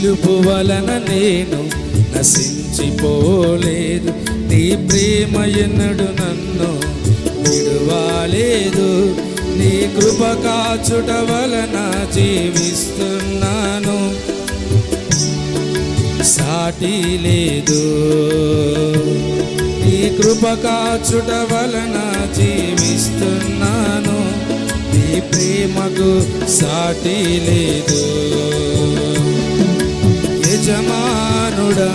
పిలుపు వలన నేను నశించిపోలేదు, నీ ప్రేమ ఎన్నడు నన్ను విడువలేదు, నీ కృప కాచుట వలన జీవిస్తున్నాను, సాటి లేదు. నీ కృప కాచుట వలన జీవిస్తున్నాను, నీ ప్రేమకు సాటి లేదు. యజమానుడా,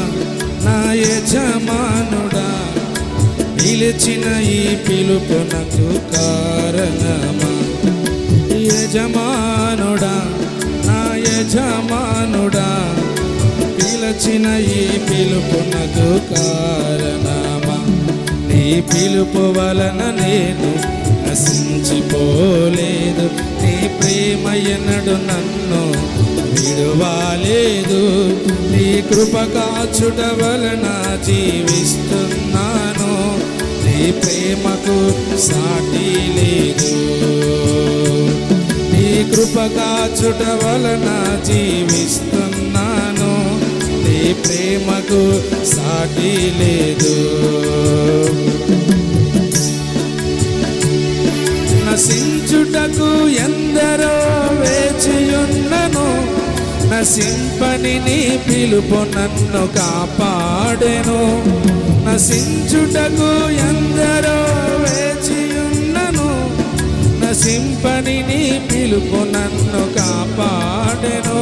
నా యజమానుడా, పిలిచిన ఈ పిలుపునకు కారణమా? యజమానుడా, నా యజమానుడా, పిలిచిన ఈ పిలుపునకు కారణమా? నీ పిలుపు వలన నేను నశించిపోలేదు, నీ ప్రేమ ఎన్నడు నన్ను విడువలేదు, నీ కృప కాచుట వలన జీవిస్తున్నాను, నీ ప్రేమకు సాటి లేదు. నీ కృప కాచుట వలన జీవిస్తున్నాను, నీ ప్రేమకు సాటి లేదు. నశించుటకు ఎందరో వేచియున్నను, నశింపని నీ పిలుపు నన్ను కాపాడెను. నశించుటకు ఎందరో వేచియున్నను, నశింపని నీ పిలుపు నన్ను కాపాడెను.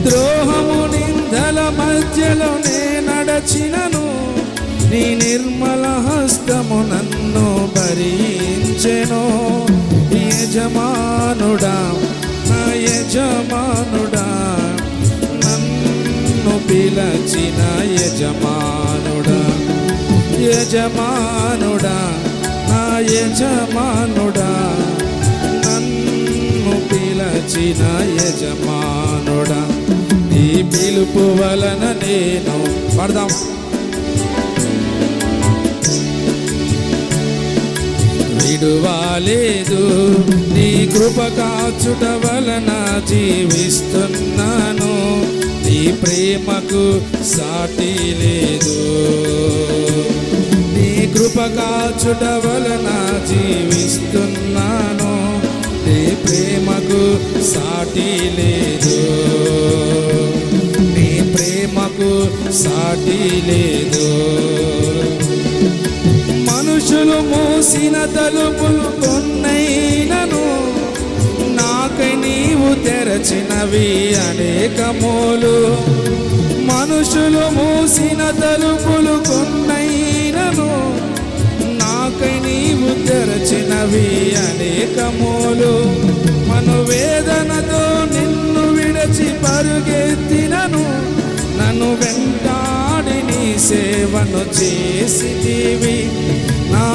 ద్రోహము నిందల మధ్యలో నే నడచినను, నీ నిర్మల హస్తము నన్ను భరించెను. యజమానుడా, నా యజమానుడా, నన్ను పిలచిన యజమానుడా, యజమానుడా, నా యజమానుడా, నన్ను పిలచిన యజమానుడా, నీ పిలుపు వలన నేను పడదాం విడువలేదు, నీ కృప కాచుట వలన జీవిస్తున్నాను, నీ ప్రేమకు సాటి లేదు. నీ కృప కాచుట వలన జీవిస్తున్నాను, నీ ప్రేమకు సాటి లేదు. నీ ప్రేమకు సాటి లేదు. మనుషులు మూసిన తలుపులు కొన్నైనను, నాకై నీవు తెరచినవి అనేకములు. మనుషులు మూసిన తలుపులు కొన్నైనను, నాకై నీవు తెరచినవి అనేకములు. మనోవేదనతో నిన్ను విడచి పరుగెత్తినను, నన్ను వెంటాడి నీ సేవను చేసితివి. నా